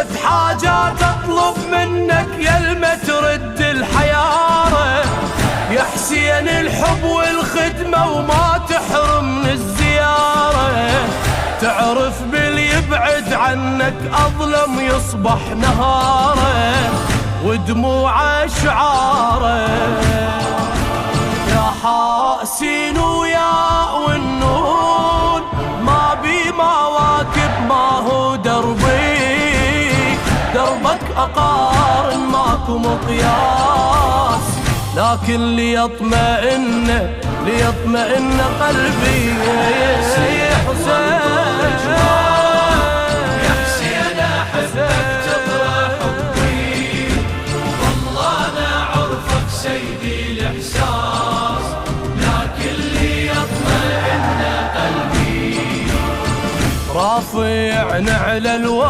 صرت حاجات اطلب منك يلما ترد الحيارة. يا حسين الحب والخدمة وما تحرم من الزيارة. تعرف باللي يبعد عنك أظلم يصبح نهاره ودموعه شعاره. يا حاسين ويا والنون ما بي مواكب ما هو دربي. دربك أقارن ماكو مقياس لكن ليطمئن قلبي. يا حسين يا حسين أحبك تطرح حبي والله أنا عرفك سيدي الإحساس لكن ليطمئن قلبي. رافع على الوادي